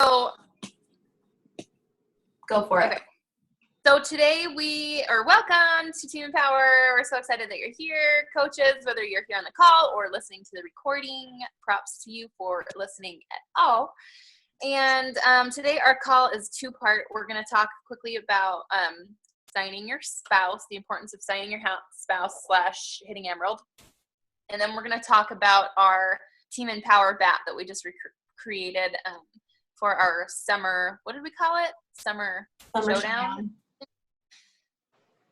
Go for it. Okay. So today welcome to Team Empower. We're so excited that you're here. Coaches, whether you're here on the call or listening to the recording, props to you for listening at all. And today our call is two-part. We're going to talk quickly about signing your spouse, the importance of signing your spouse / hitting Emerald. And then we're going to talk about our Team Empower bat that we just created for our summer, what did we call it? Summer Showdown.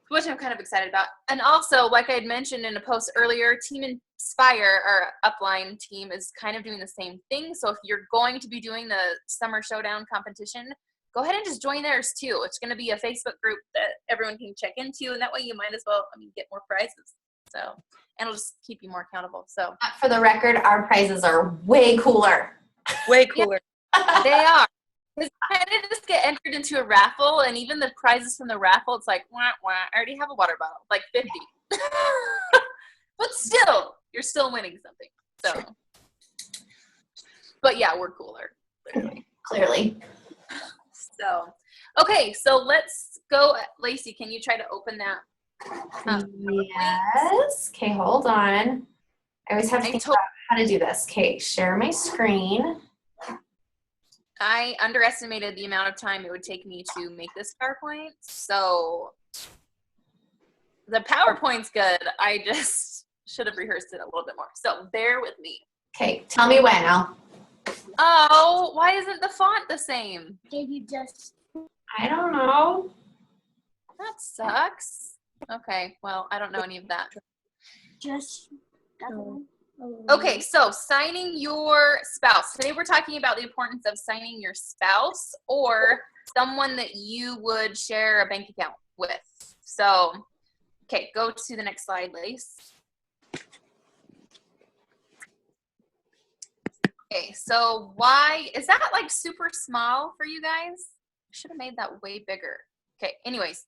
Which I'm kind of excited about. And also, like I had mentioned in a post earlier, Team Inspire, our upline team, is kind of doing the same thing. So if you're going to be doing the Summer Showdown competition, go ahead and just join theirs too. It's going to be a Facebook group that everyone can check into, and that way you might as well, get more prizes. So, and it'll just keep you more accountable. So, for the record, our prizes are way cooler. Way cooler. Yeah, they are. Because I kind of just get entered into a raffle, and even the prizes from the raffle, it's like, wah, wah, I already have a water bottle, like 50. But still, you're still winning something. So, but yeah, we're cooler, literally. Clearly. So, okay, so let's go. Lacey, can you try to open that? Yes. Okay, hold on. I always have to think about how to do this. Okay, share my screen. I underestimated the amount of time it would take me to make this PowerPoint. So the PowerPoint's good. I just should have rehearsed it a little bit more. So bear with me. Okay, tell me when, Al. Oh, why isn't the font the same? I don't know. That sucks. Okay, well, I don't know any of that. Okay, so signing your spouse. Today we're talking about the importance of signing your spouse or someone that you would share a bank account with. So, okay, go to the next slide, Lace. Okay, so why, is that like super small for you guys? I should have made that way bigger. Okay, anyways.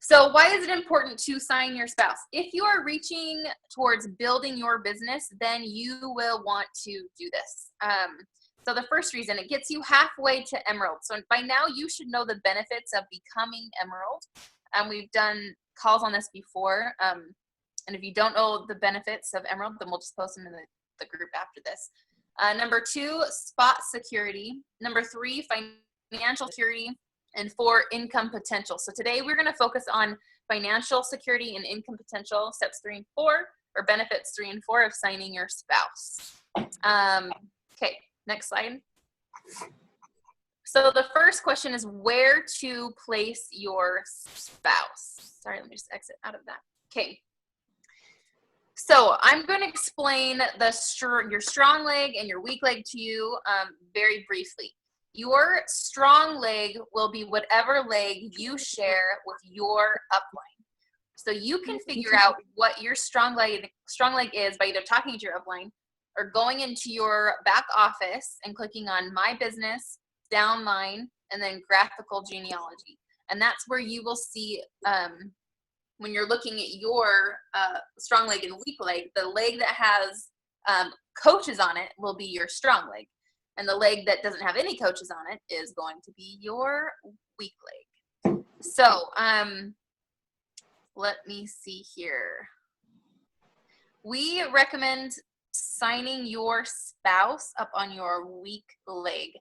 So why is it important to sign your spouse? If you are reaching towards building your business, then you will want to do this. So the first reason, it gets you halfway to Emerald. So by now you should know the benefits of becoming Emerald. We've done calls on this before. And if you don't know the benefits of Emerald, then we'll just post them in the group after this. Number 2, spot security. Number 3, financial security. And 4, income potential. So today we're going to focus on financial security and income potential, steps 3 and 4, or benefits 3 and 4 of signing your spouse. Okay, next slide. So the first question is where to place your spouse. Sorry, let me just exit out of that. Okay. So I'm going to explain your strong leg and your weak leg to you very briefly. Your strong leg will be whatever leg you share with your upline. So you can figure out what your strong leg is by either talking to your upline or going into your back office and clicking on My Business, Downline, and then Graphical Genealogy. And that's where you will see, when you're looking at your strong leg and weak leg, the leg that has coaches on it will be your strong leg. And the leg that doesn't have any coaches on it is going to be your weak leg. So, let me see here. We recommend signing your spouse up on your weak leg.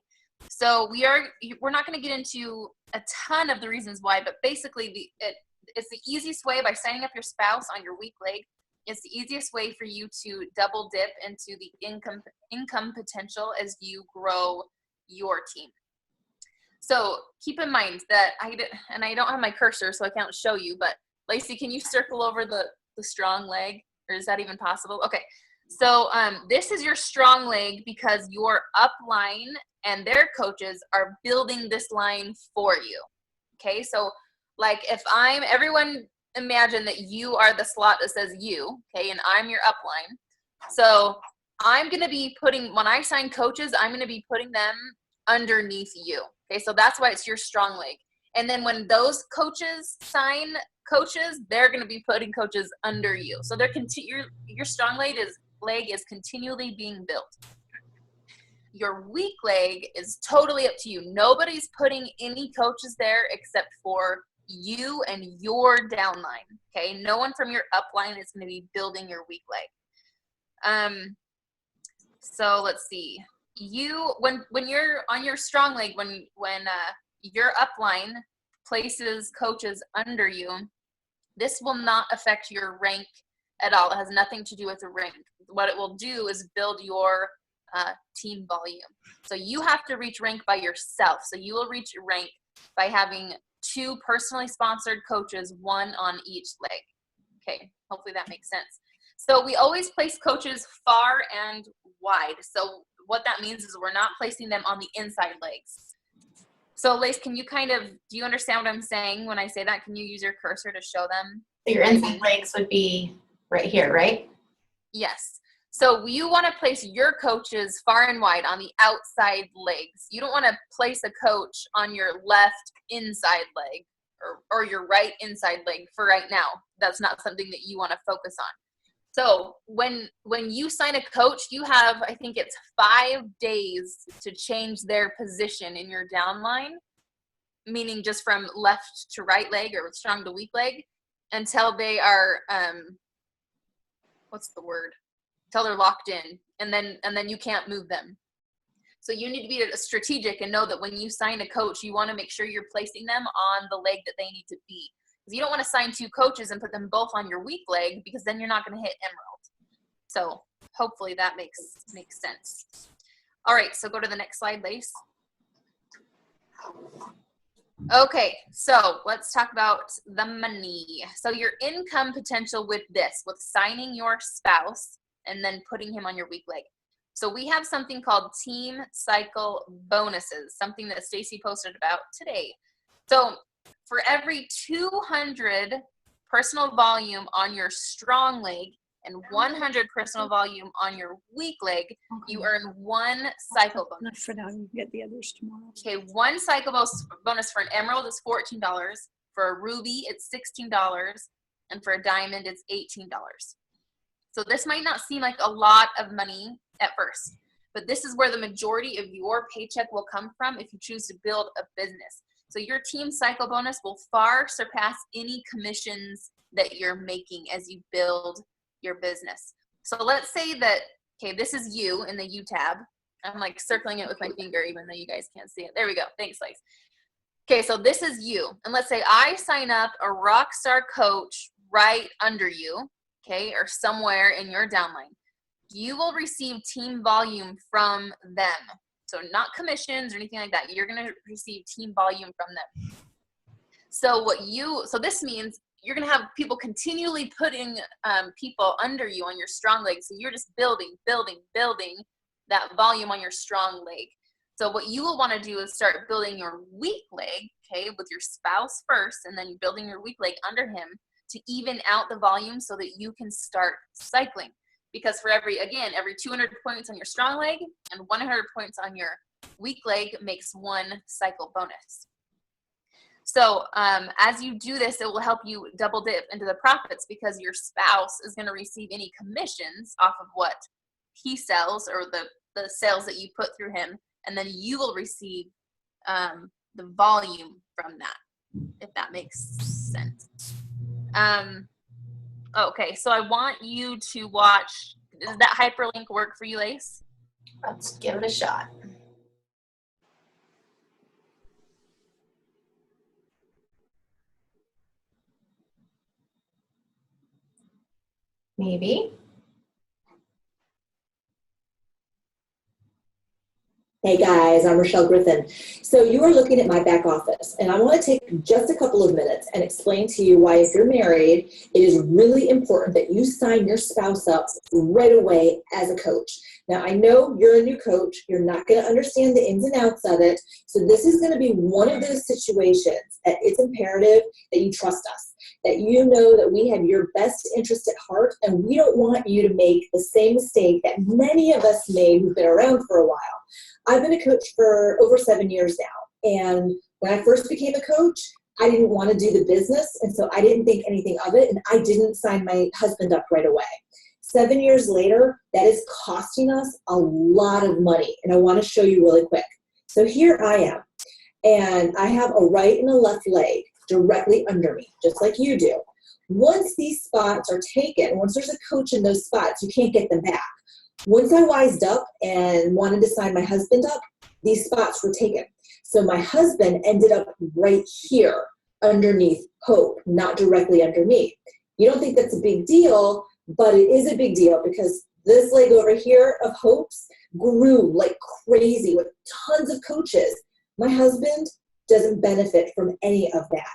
So we're not going to get into a ton of the reasons why, but basically it's the easiest way by signing up your spouse on your weak leg. It's the easiest way for you to double dip into the income potential as you grow your team. So keep in mind that I don't have my cursor, so I can't show you, but Lacey, can you circle over the strong leg, or is that even possible? Okay, so this is your strong leg because your upline and their coaches are building this line for you. Okay, so like if everyone imagine that you are the slot that says you, okay, and I'm your upline. So I'm going to be when I sign coaches, I'm going to be putting them underneath you. Okay, so that's why it's your strong leg. And then when those coaches sign coaches, they're going to be putting coaches under you. So your strong leg is continually being built. your weak leg is totally up to you. Nobody's putting any coaches there except for you and your downline. Okay, no one from your upline is going to be building your weak leg. So let's see. You when you're on your strong leg, when your upline places coaches under you, this will not affect your rank at all. It has nothing to do with the rank. What it will do is build your team volume. So you have to reach rank by yourself. So you will reach rank by having 2 personally sponsored coaches, 1 on each leg. Okay, hopefully that makes sense. So we always place coaches far and wide. So what that means is we're not placing them on the inside legs. So Lace, can you do you understand what I'm saying when I say that? Can you use your cursor to show them? So your inside legs would be right here, right? Yes. So you want to place your coaches far and wide on the outside legs. You don't want to place a coach on your left inside leg or your right inside leg for right now. That's not something that you want to focus on. So when you sign a coach, you have, I think it's 5 days to change their position in your downline, meaning just from left to right leg or strong to weak leg, until they are, what's the word? Until they're locked in, and then you can't move them. So you need to be strategic and know that when you sign a coach, you want to make sure you're placing them on the leg that they need to be. Because you don't want to sign 2 coaches and put them both on your weak leg, because then you're not going to hit emerald. So hopefully that makes sense. All right, so go to the next slide, Lace. Okay, so let's talk about the money. So your income potential with signing your spouse and then putting him on your weak leg. So we have something called team cycle bonuses, something that Stacy posted about today. So for every 200 personal volume on your strong leg and 100 personal volume on your weak leg, you earn 1 cycle bonus. For now, you get the others tomorrow. Okay, 1 cycle bonus for an emerald is $14. For a ruby, it's $16. And for a diamond, it's $18. So this might not seem like a lot of money at first, but this is where the majority of your paycheck will come from if you choose to build a business. So your team cycle bonus will far surpass any commissions that you're making as you build your business. So let's say that, okay, this is you in the U tab. I'm like circling it with my finger even though you guys can't see it. There we go. Thanks, Lace. Okay, so this is you. And let's say I sign up a Rockstar coach right under you, okay, or somewhere in your downline. You will receive team volume from them. So not commissions or anything like that. You're going to receive team volume from them. So this means you're going to have people continually putting people under you on your strong leg. So you're just building that volume on your strong leg. So what you will want to do is start building your weak leg, okay, with your spouse first, and then you're building your weak leg under him to even out the volume so that you can start cycling. Because for every 200 points on your strong leg and 100 points on your weak leg makes 1 cycle bonus. So as you do this, it will help you double dip into the profits because your spouse is going to receive any commissions off of what he sells or the sales that you put through him. And then you will receive the volume from that, if that makes sense. Okay, so I want you to watch. Does that hyperlink work for you, Lace? Let's give it a shot. Maybe. Hey guys, I'm Rochelle Griffin. So you are looking at my back office, and I want to take just a couple of minutes and explain to you why if you're married, it is really important that you sign your spouse up right away as a coach. Now, I know you're a new coach. You're not going to understand the ins and outs of it. So this is going to be one of those situations that it's imperative that you trust us, that you know that we have your best interest at heart, and we don't want you to make the same mistake that many of us made who've been around for a while. I've been a coach for over 7 years now, and when I first became a coach, I didn't want to do the business, and so I didn't think anything of it, and I didn't sign my husband up right away. 7 years later, that is costing us a lot of money. And I want to show you really quick. So here I am, and I have a right and a left leg directly under me, just like you do. Once these spots are taken, once there's a coach in those spots, you can't get them back. Once I wised up and wanted to sign my husband up, these spots were taken. So my husband ended up right here underneath Hope, not directly under me. You don't think that's a big deal, but it is a big deal because this leg over here of Hope's grew like crazy with tons of coaches. My husband doesn't benefit from any of that.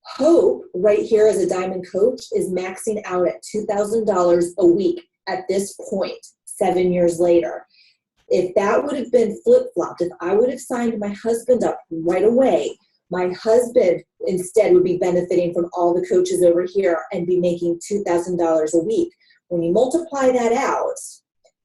Hope, right here as a diamond coach, is maxing out at $2,000 a week at this point, 7 years later. If that would have been flip-flopped, if I would have signed my husband up right away, my husband instead would be benefiting from all the coaches over here and be making $2,000 a week. When you multiply that out,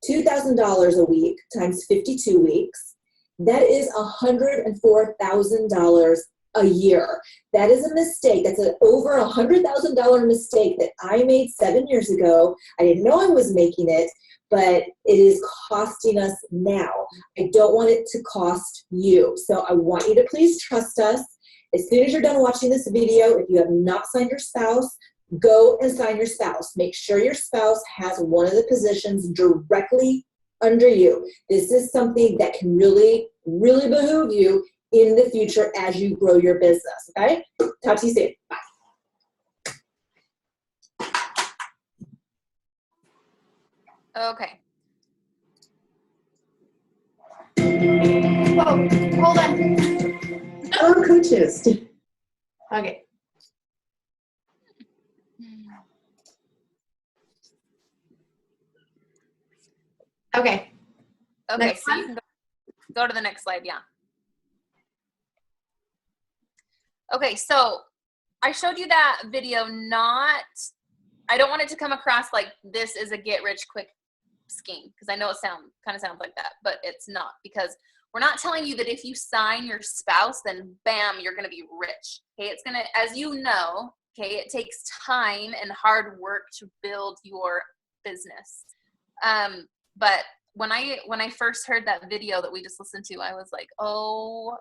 $2,000 a week times 52 weeks, that is $104,000 a year. That is a mistake. That's an over $100,000 mistake that I made 7 years ago. I didn't know I was making it, but it is costing us now. I don't want it to cost you. So I want you to please trust us. As soon as you're done watching this video, if you have not signed your spouse, go and sign your spouse. Make sure your spouse has one of the positions directly under you. This is something that can really, really behoove you in the future as you grow your business, okay? Talk to you soon. Bye. Okay. Whoa, hold on. Oh, coaches. Okay. Okay. Okay, Next so you one. can go to the next slide, yeah. Okay, so I showed you that video I don't want it to come across like this is a get rich quick scheme, because I know it kind of sounds like that, but it's not, because we're not telling you that if you sign your spouse, then bam, you're going to be rich. Okay, it's going to, as you know, okay, it takes time and hard work to build your business. But when I first heard that video that we just listened to, I was like, oh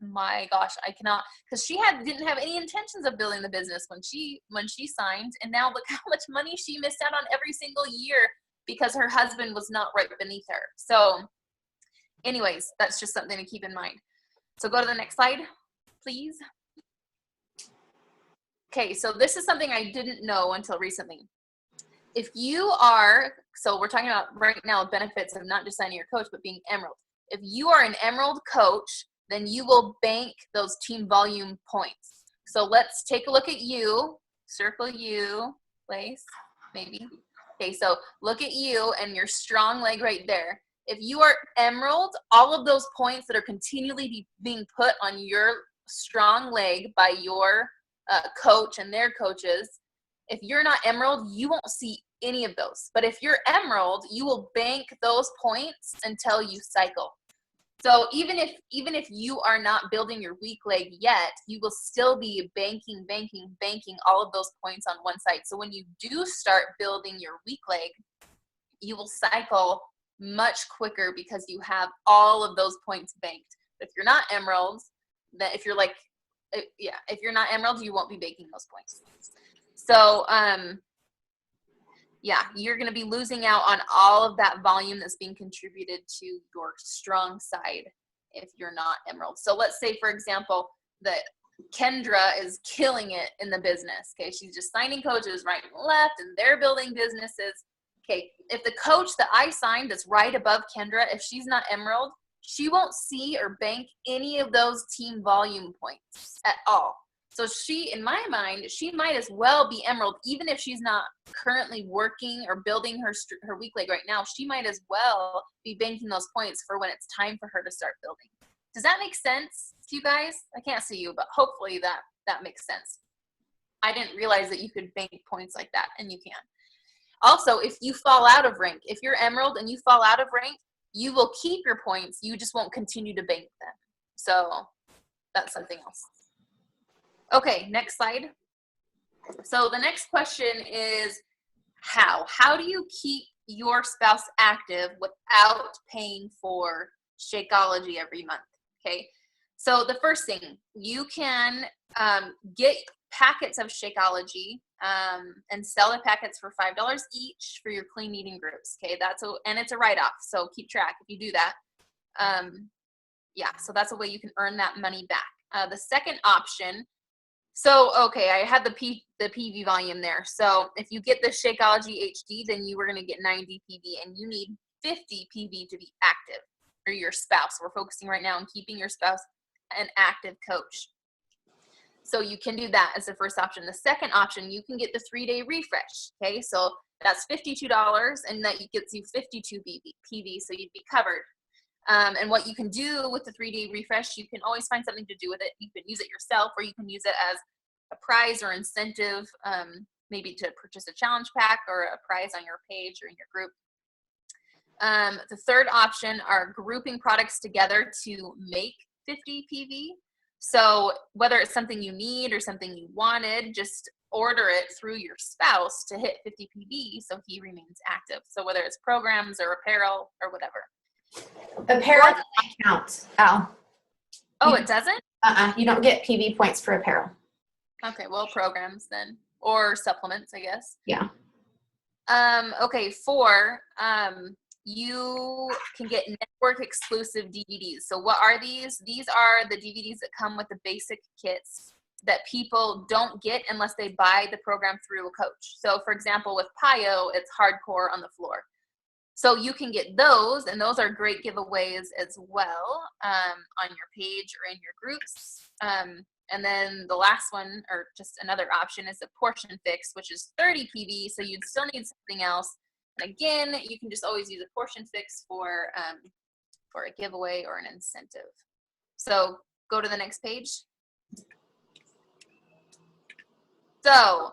my gosh, I cannot, because she didn't have any intentions of building the business when she signed, and now look how much money she missed out on every single year because her husband was not right beneath her. So anyways, that's just something to keep in mind. So go to the next slide, please. Okay, so this is something I didn't know until recently. If you are, so we're talking about right now benefits of not just signing your coach, but being Emerald. If you are an Emerald coach, then you will bank those team volume points. So let's take a look at you, circle you, place, maybe. Okay, so look at you and your strong leg right there. If you are Emerald, all of those points that are continually being put on your strong leg by your coach and their coaches, if you're not Emerald, you won't see any of those. But if you're Emerald, you will bank those points until you cycle. So even if you are not building your weak leg yet, you will still be banking all of those points on one side. So when you do start building your weak leg, you will cycle much quicker because you have all of those points banked. If you're not Emerald, if you're not Emerald, you won't be banking those points. So yeah, you're going to be losing out on all of that volume that's being contributed to your strong side if you're not Emerald. So let's say, for example, that Kendra is killing it in the business. Okay, she's just signing coaches right and left, and they're building businesses. Okay, if the coach that I signed that's right above Kendra, if she's not Emerald, she won't see or bank any of those team volume points at all. So she, in my mind, she might as well be Emerald, even if she's not currently working or building her weak leg right now. She might as well be banking those points for when it's time for her to start building. Does that make sense to you guys? I can't see you, but hopefully that makes sense. I didn't realize that you could bank points like that, and you can. Also, if you fall out of rank, if you're Emerald and you fall out of rank, you will keep your points. You just won't continue to bank them. So that's something else. Okay, next slide. So the next question is, How do you keep your spouse active without paying for Shakeology every month? Okay, so the first thing, you can get packets of Shakeology and sell the packets for $5 each for your clean eating groups. Okay, and it's a write-off, so keep track if you do that. Yeah, so that's a way you can earn that money back. The second option, so okay, I had the PV volume there. So if you get the Shakeology HD, then you were going to get 90 PV, and you need 50 PV to be active, or your spouse. We're focusing right now on keeping your spouse an active coach. So you can do that as the first option. The second option, you can get the 3-day refresh. Okay, so that's $52, and that gets you 52 PV, so you'd be covered. And what you can do with the 3-day refresh, you can always find something to do with it. You can use it yourself, or you can use it as a prize or incentive, maybe to purchase a challenge pack or a prize on your page or in your group. The third option are grouping products together to make 50 PV. So whether it's something you need or something you wanted, just order it through your spouse to hit 50 PV so he remains active. So whether it's programs or apparel or whatever. Apparel doesn't count, Al. Oh, it doesn't? You don't get PV points for apparel. Okay, well, programs then, or supplements, I guess. Yeah. Okay, 4, you can get network exclusive DVDs. So what are these? These are the DVDs that come with the basic kits that people don't get unless they buy the program through a coach. So for example, with PiYo, it's Hardcore on the Floor. So you can get those, and those are great giveaways as well, on your page or in your groups. And then the last one, or just another option, is the portion fix, which is 30 PV, so you'd still need something else. And again, you can just always use a portion fix for a giveaway or an incentive. So go to the next page. So,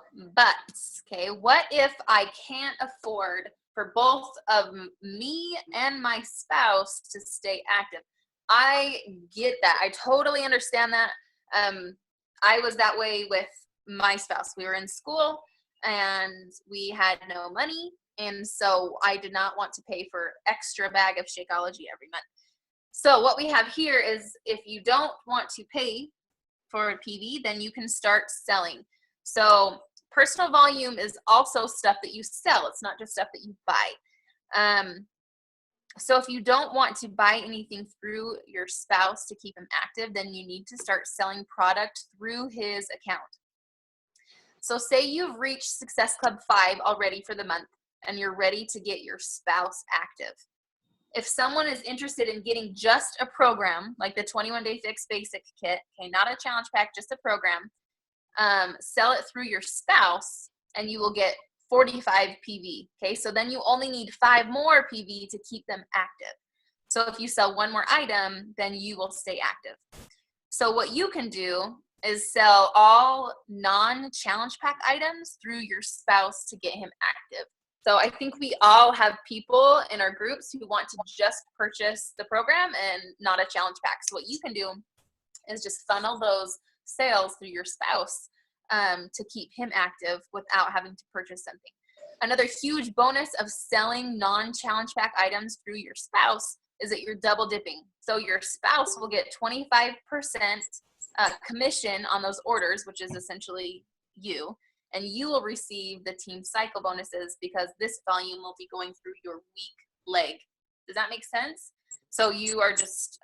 okay, what if I can't afford for both of me and my spouse to stay active? I get that. I totally understand that. I was that way with my spouse. We were in school and we had no money, and so I did not want to pay for extra bag of Shakeology every month. So what we have here is, if you don't want to pay for a PV, then you can start selling. So personal volume is also stuff that you sell. It's not just stuff that you buy. So if you don't want to buy anything through your spouse to keep him active, then you need to start selling product through his account. So say you've reached Success Club 5 already for the month, and you're ready to get your spouse active. If someone is interested in getting just a program, like the 21-Day Fix Basic Kit, okay, not a challenge pack, just a program, sell it through your spouse, and you will get 45 PV. Okay, so then you only need 5 more PV to keep them active. So if you sell 1 more item, then you will stay active. So what you can do is sell all non-challenge pack items through your spouse to get him active. So I think we all have people in our groups who want to just purchase the program and not a challenge pack. So what you can do is just funnel those sales through your spouse to keep him active without having to purchase something. Another huge bonus of selling non-challenge pack items through your spouse is that you're double dipping. So your spouse will get 25% commission on those orders, which is essentially you, and you will receive the team cycle bonuses because this volume will be going through your weak leg. Does that make sense? So you are just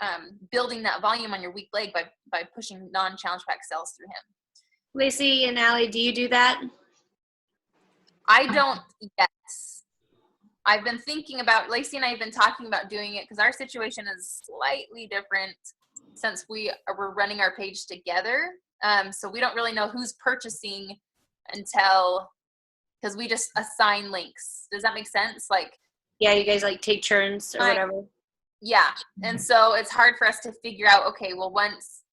building that volume on your weak leg by pushing non-challenge pack sales through him. Lacey and Allie, do you do that? I don't yet. I've been thinking about, Lacey and I have been talking about doing it because our situation is slightly different since we're running our page together. So we don't really know who's purchasing until, because we just assign links. Does that make sense? Like, Yeah, you guys like take turns or whatever. Yeah. And so it's hard for us to figure out, okay, well, once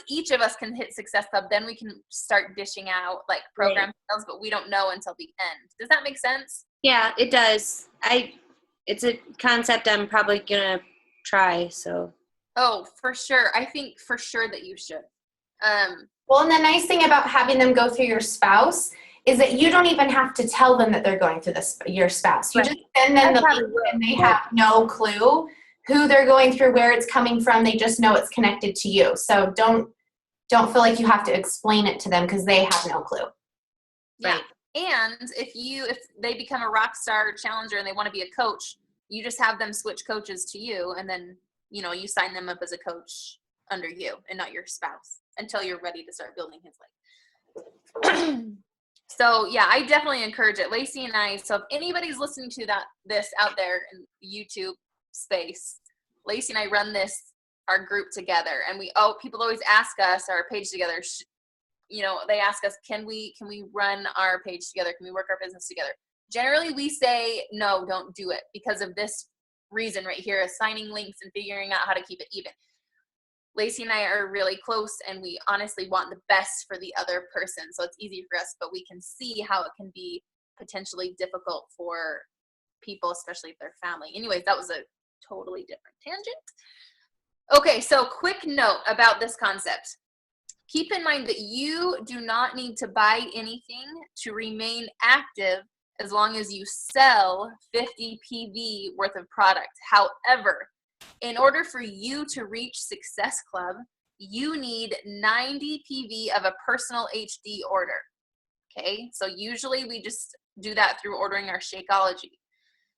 each of us can hit Success Club, then we can start dishing out like program sales, but we don't know until the end. Does that make sense? Yeah, it does. It's a concept I'm probably gonna try. So. Oh, for sure. I think for sure that you should. Well, and the nice thing about having them go through your spouse is that you don't even have to tell them that they're going through this, your spouse. You Right. just send them I the probably link will. and they have no clue who they're going through, where it's coming from. They just know it's connected to you. So don't feel like you have to explain it to them because they have no clue. Yeah. Right. And if they become a rock star challenger and they want to be a coach, you just have them switch coaches to you, and then, you know, you sign them up as a coach under you and not your spouse until you're ready to start building his leg. So yeah, I definitely encourage it. Lacey and I, so if anybody's listening to this out there in YouTube space, Lacey and I run our group together, and people always ask us, our page together, you know, they ask us, can we run our page together? Can we work our business together? Generally, we say, no, don't do it because of this reason right here, assigning links and figuring out how to keep it even. Lacey and I are really close, and we honestly want the best for the other person. So it's easy for us, but we can see how it can be potentially difficult for people, especially if they're family. Anyways, that was a totally different tangent. Okay, so quick note about this concept. Keep in mind that you do not need to buy anything to remain active as long as you sell 50 PV worth of product. However, in order for you to reach Success Club, you need 90 PV of a personal HD order. Okay, so usually we just do that through ordering our Shakeology.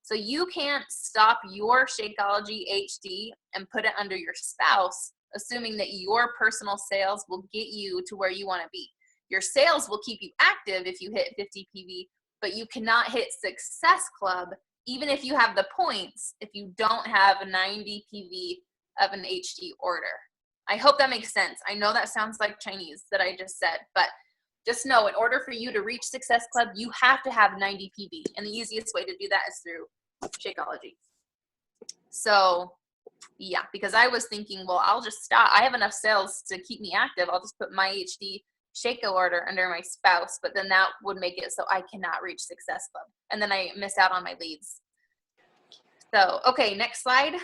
So you can't stop your Shakeology HD and put it under your spouse, assuming that your personal sales will get you to where you want to be. Your sales will keep you active if you hit 50 PV, but you cannot hit Success Club even if you have the points if you don't have a 90 PV of an HD order. I hope that makes sense. I know that sounds like Chinese that I just said, but just know, in order for you to reach Success Club, you have to have 90 PV, and the easiest way to do that is through Shakeology. So yeah, because I was thinking, well, I'll just stop. I have enough sales to keep me active. I'll just put my HD Shako order under my spouse, but then that would make it so I cannot reach Success Club. And then I miss out on my leads. So, okay, next slide.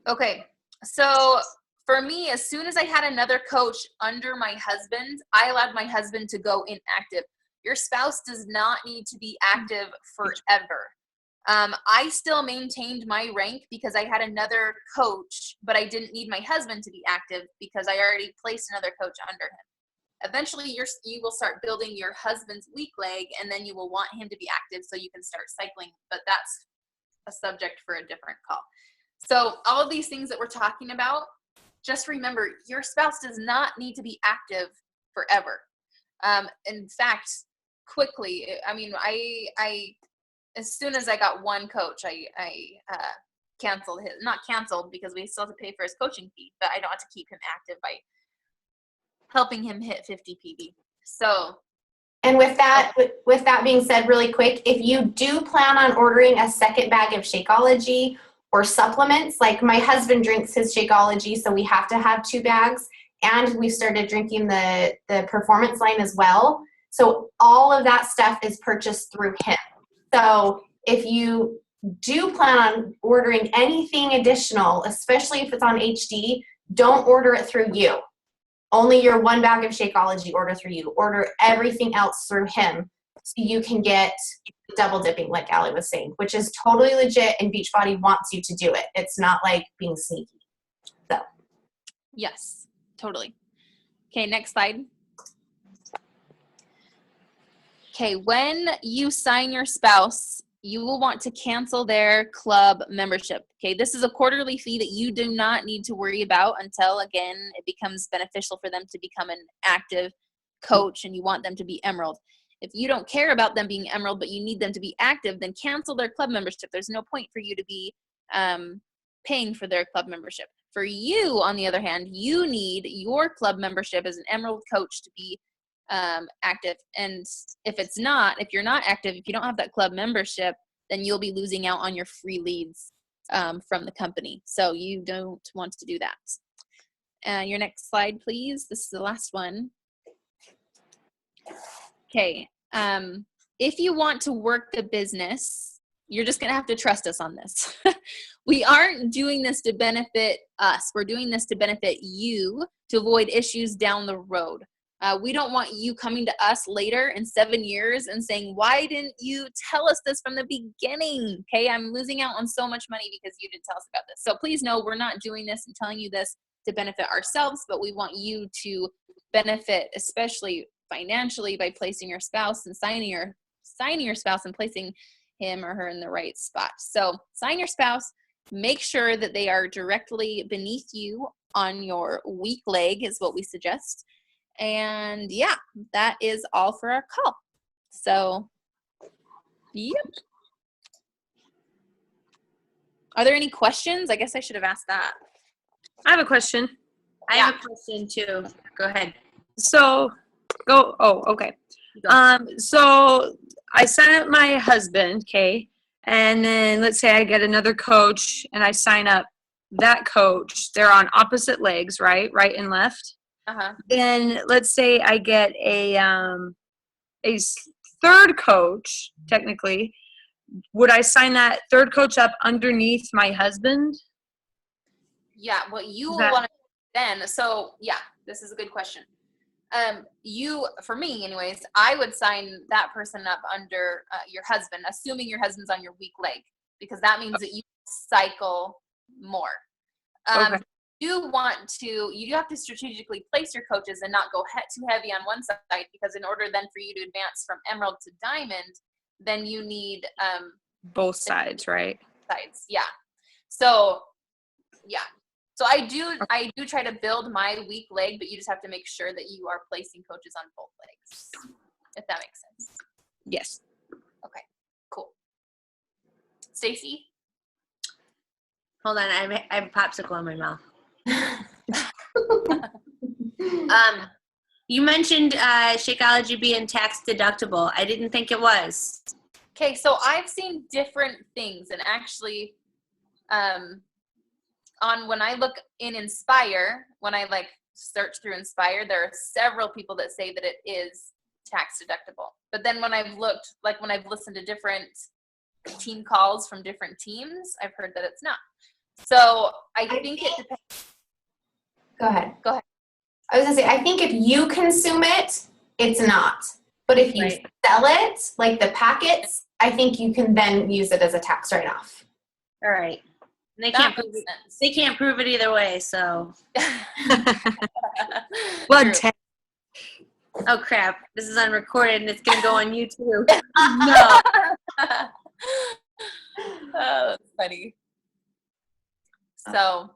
Okay, so for me, as soon as I had another coach under my husband, I allowed my husband to go inactive. Your spouse does not need to be active forever. I still maintained my rank because I had another coach, but I didn't need my husband to be active because I already placed another coach under him. Eventually, you will start building your husband's weak leg, and then you will want him to be active so you can start cycling, but that's a subject for a different call. So all of these things that we're talking about, just remember, your spouse does not need to be active forever. In fact, quickly, I mean, I as soon as I got one coach, I canceled his, not canceled because we still have to pay for his coaching fee, but I don't have to keep him active by helping him hit 50 PV. So, and with that being said, really quick, if you do plan on ordering a second bag of Shakeology or supplements, like my husband drinks his Shakeology, so we have to have 2 bags, and we started drinking the performance line as well. So all of that stuff is purchased through him. So if you do plan on ordering anything additional, especially if it's on HD, don't order it through you. Only your 1 bag of Shakeology order through you. Order everything else through him so you can get double dipping, like Allie was saying, which is totally legit, and Beachbody wants you to do it. It's not like being sneaky. So. Yes, totally. Okay, next slide. Okay, when you sign your spouse, you will want to cancel their club membership. Okay, this is a quarterly fee that you do not need to worry about until, again, it becomes beneficial for them to become an active coach and you want them to be Emerald. If you don't care about them being Emerald, but you need them to be active, then cancel their club membership. There's no point for you to be paying for their club membership. For you, on the other hand, you need your club membership as an Emerald coach to be active. And if you're not active, if you don't have that club membership, then you'll be losing out on your free leads from the company. So you don't want to do that. Your next slide, please. This is the last one. Okay. If you want to work the business, you're just going to have to trust us on this. We aren't doing this to benefit us. We're doing this to benefit you to avoid issues down the road. We don't want you coming to us later in 7 years and saying, why didn't you tell us this from the beginning? Okay, I'm losing out on so much money because you didn't tell us about this. So please know we're not doing this and telling you this to benefit ourselves, but we want you to benefit, especially financially, by placing your spouse and signing your spouse and placing him or her in the right spot. So sign your spouse, make sure that they are directly beneath you on your weak leg is what we suggest. And yeah, that is all for our call. So, yep. Are there any questions? I guess I should have asked that. I have a question. I have a question too. Go ahead. So, okay. So I sign up my husband, okay, and then let's say I get another coach and I sign up that coach. They're on opposite legs, right and left. Then let's say I get a third coach. Technically, would I sign that third coach up underneath my husband? Yeah, what you will want to then. So yeah, this is a good question. For me anyways, I would sign that person up under your husband, assuming your husband's on your weak leg, because that means that you cycle more. Okay. You do have to strategically place your coaches and not go too heavy on one side, because in order then for you to advance from emerald to diamond, then you need Both sides, right? sides. Yeah. So yeah. So I do try to build my weak leg, but you just have to make sure that you are placing coaches on both legs, if that makes sense. Yes. Okay, cool. Stacy? Hold on, I have a popsicle in my mouth. You mentioned Shakeology being tax deductible. I didn't think it was. Okay, so I've seen different things, and actually, when I look in Inspire, when I search through Inspire, there are several people that say that it is tax deductible. But then when I've looked, when I've listened to different team calls from different teams, I've heard that it's not. So I think it depends. Go ahead. Go ahead. I was gonna say, I think if you consume it, it's not. But if you Right. sell it, like the packets, I think you can then use it as a tax write-off. All right. And they That can't prove makes it. sense. They can't prove it either way. So, Blood True. test. oh crap! This is unrecorded and it's gonna go on YouTube. No. Oh, that's funny. So,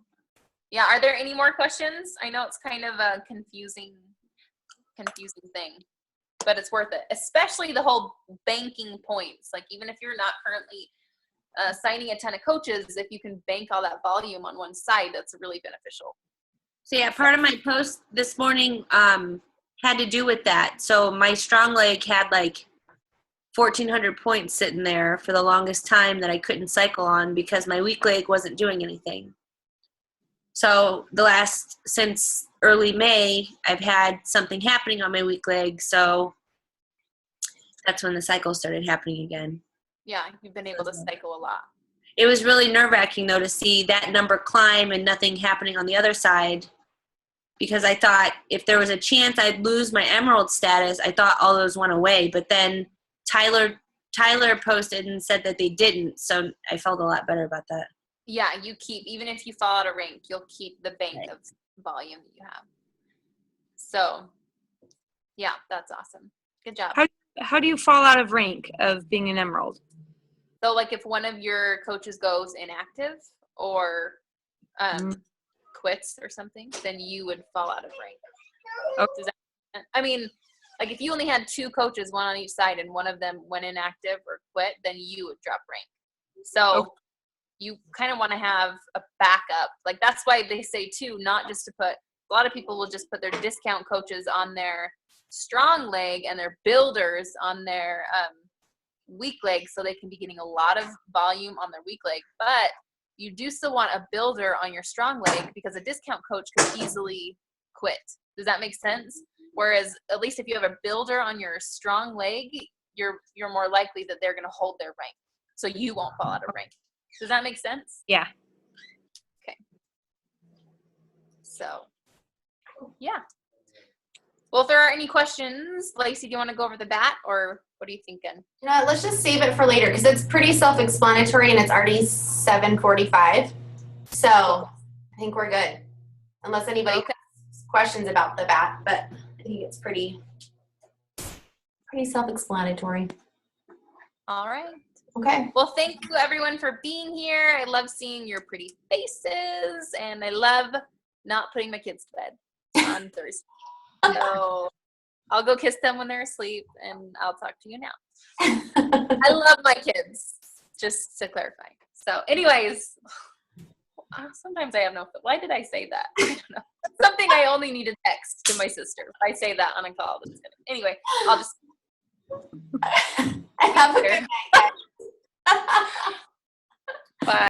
yeah, are there any more questions? I know it's kind of a confusing thing, but it's worth it, especially the whole banking points. Even if you're not currently signing a ton of coaches, if you can bank all that volume on one side, that's really beneficial. So yeah, part of my post this morning had to do with that. So my strong leg had 1,400 points sitting there for the longest time that I couldn't cycle on because my weak leg wasn't doing anything. So since early May, I've had something happening on my weak leg. So that's when the cycle started happening again. Yeah, you've been able to cycle a lot. It was really nerve-wracking, though, to see that number climb and nothing happening on the other side, because I thought if there was a chance I'd lose my emerald status, I thought all those went away. But then Tyler posted and said that they didn't, so I felt a lot better about that. Yeah, even if you fall out of rank, you'll keep the bank of volume that you have. So, yeah, that's awesome. Good job. How do you fall out of rank of being an emerald? So, if one of your coaches goes inactive or quits or something, then you would fall out of rank. Okay. If you only had two coaches, one on each side, and one of them went inactive or quit, then you would drop rank. So you kind of want to have a backup. That's why they say too, not just to put, a lot of people will just put their discount coaches on their strong leg and their builders on their weak leg, so they can be getting a lot of volume on their weak leg. But you do still want a builder on your strong leg, because a discount coach could easily quit. Does that make sense? Whereas at least if you have a builder on your strong leg, you're more likely that they're going to hold their rank, so you won't fall out of rank. Does that make sense? Yeah. Okay. So, yeah. Well, if there are any questions, Lacey, do you want to go over the bat, or what are you thinking? You know what, let's just save it for later because it's pretty self-explanatory and it's already 7:45. So I think we're good. Unless anybody Okay. has questions about the bat, but I think it's pretty self-explanatory. All right. Okay. Well, thank you everyone for being here. I love seeing your pretty faces, and I love not putting my kids to bed on Thursday. So I'll go kiss them when they're asleep, and I'll talk to you now. I love my kids, just to clarify. So anyways, sometimes I have no, why did I say that? I don't know. Something I only need to text to my sister. If I say that on a call. Anyway, I'll just. Have a good night, guys. Bye.